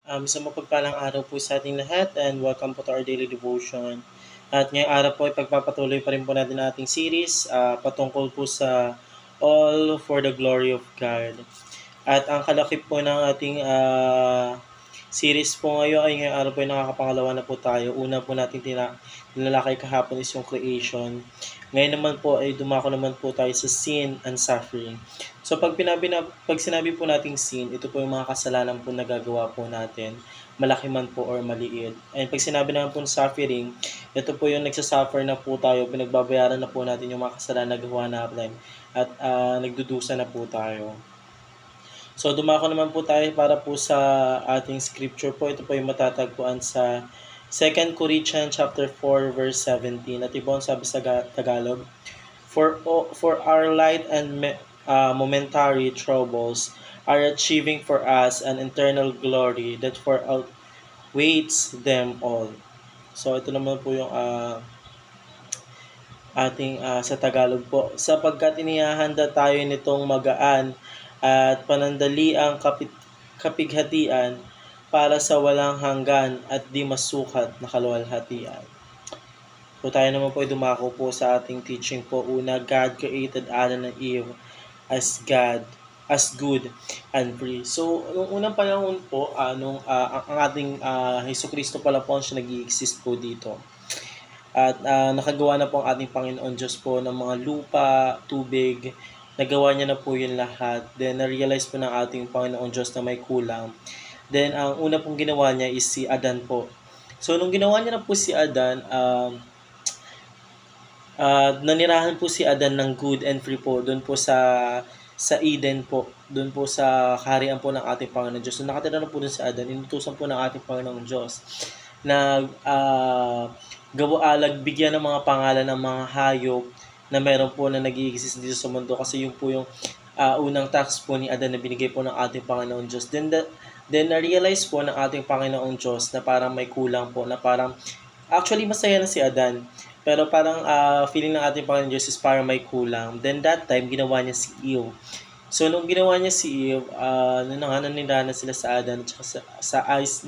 Sa mapagpalang araw po sa ating lahat and welcome po to our daily devotion. At ngayong araw po ay pagpapatuloy pa rin po natin ang ating series patungkol po sa All for the Glory of God. At ang kalakip po ng ating series po ngayon ay ngayong araw po ay nakakapangalawa na po tayo. Una po natin tinalakay kahapon is yung creation. Ngayon naman po ay dumako naman po tayo sa sin and suffering. So pag sinabi po nating sin, ito po yung mga kasalanan po na gagawa po natin, malaki man po or maliit. And pag sinabi naman po suffering, ito po yung nagsasuffer na po tayo, pinagbabayaran na po natin yung mga kasalanan na gawa natin at nagdudusa na po tayo. So dumako naman po tayo para po sa ating scripture po. Ito po yung matatagpuan sa 2 Corinthians chapter 4 verse 17. At ito sabi sa Tagalog, For our light and momentary troubles are achieving for us an eternal glory that far outweighs them all. So ito naman po yung ating sa Tagalog po. Sapagkat inihahanda tayo nitong magaan at panandaliang kapighatian para sa walang hanggan at di masukat na kaluwalhatian. So tayo naman po ay dumako po sa ating teaching po. Una, God created Adam and Eve as good and free. So, nung unang panahon po, ang ating Hesus Kristo pala po siya nag-i-exist po dito. At nakagawa na po ang ating Panginoon Diyos po ng mga lupa, tubig, nagawa niya na po yun lahat. Then, na-realize po ng ating Panginoon Diyos na may kulang. Then, ang una pong ginawa niya is si Adan po. So, nung ginawa niya na po si Adan, nanirahan po si Adan ng good and free po doon po sa Eden po, doon po sa kaharian po ng ating Panginoon Diyos. So, nakatira na po doon si Adan, inutusan po ng ating Panginoong Diyos na bigyan ng mga pangalan ng mga hayop na meron po na nag-i-exist dito sa mundo kasi yung po yung unang task po ni Adan na binigay po ng ating Panginoon Diyos. Then na-realize po ng ating Panginoong Diyos na parang may kulang po, na parang actually masaya na si Adan, pero parang feeling ng ating Panginoon Diyos is parang may kulang. Then that time, ginawa niya si Eve. So nung ginawa niya si Eve, nanirahan na sila sa Adan at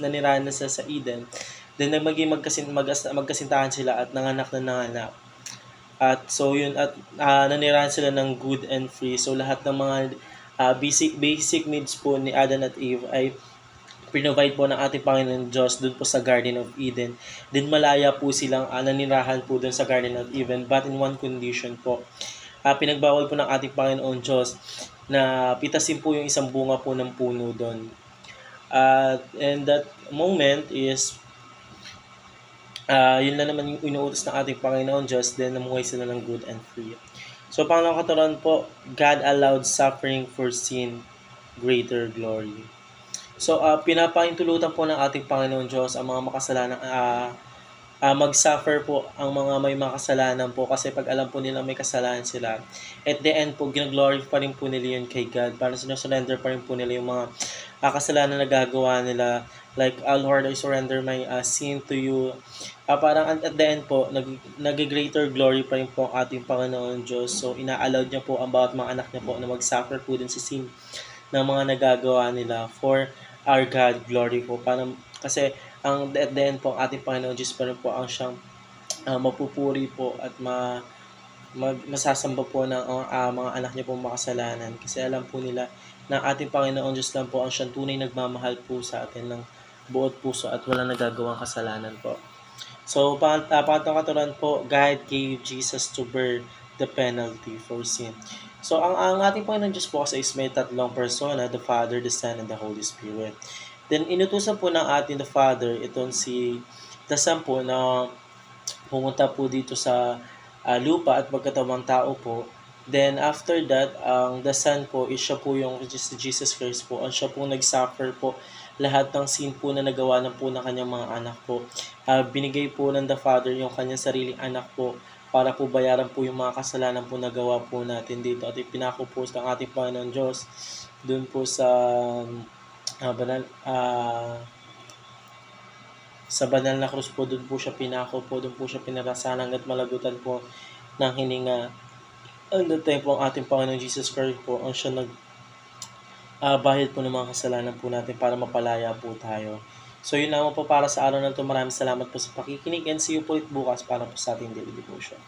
nanirahan na sila sa Eden. Then magkasintahan sila at nanganak. At so yun, at nanirahan sila ng good and free. So lahat ng mga basic needs po ni Adam at Eve ay provide po ng ating Panginoon Diyos doon po sa Garden of Eden. Then malaya po silang nanirahan po doon sa Garden of Eden, but in one condition po. Pinagbawal po ng ating Panginoon Diyos na pitasin po yung isang bunga po ng puno doon. And that moment is yun na naman yung inuutos ng ating Panginoon Diyos, then namuhay sila ng good and free. So, pangalawang katuruan po, God allowed suffering for sin, greater glory. So, pinapahintulutan po ng ating Panginoon Diyos ang mga makasalanang mag-suffer po ang mga may makasalanan po, kasi pag alam po nila may kasalanan sila, at the end po, ginaglory pa rin po nila yun kay God. Parang sinusurrender pa rin po nila yung mga kasalanan na gagawa nila. Like, Lord, I surrender my sin to you. Parang at the end po, nag-greater glory pa rin po ang ating Panginoon Diyos. So, ina-allowed niya po ang bawat mga anak niya po na mag-suffer po din sa sin ng mga nagagawa nila for our God glory po. Kasi at the end po, ang ating Panginoon Diyos pa rin po ang siyang mapupuri po at masasamba po ng mga anak niya po makasalanan. Kasi alam po nila na ating Panginoon Diyos lang po ang siyang tunay nagmamahal po sa atin ng buot puso at walang nagagawang kasalanan po. So, pangatong katuruan po, God gave Jesus to bear the penalty for sin. So, ang ating Panginoon Diyos po kasi is may tatlong persona, the Father, the Son, and the Holy Spirit. Then, inutusan po ng ating the Father, itong si the Son po na pumunta po dito sa lupa at magkatawang tao po. Then, after that, ang the Son po is siya po yung Jesus Christ po. Ang siya po nag-suffer po lahat ng sin po na nagawa ng po ng kanyang mga anak po. Binigay po ng the Father yung kanyang sariling anak po para po bayaran po yung mga kasalanan po nagawa po natin dito. At ipinako po ng ating Panginoon Diyos doon po sa banal na krus po. Doon po siya pinako po, doon po siya pinarasan hanggat malagutan po ng hininga. And that time po ang ating Panginoon Jesus Christ po ang siya bahid po ng mga kasalanan po natin para mapalaya po tayo. So yun lamang po para sa araw na ito. Maraming salamat po sa pakikinig and see you po ulit bukas para po sa ating daily devotion.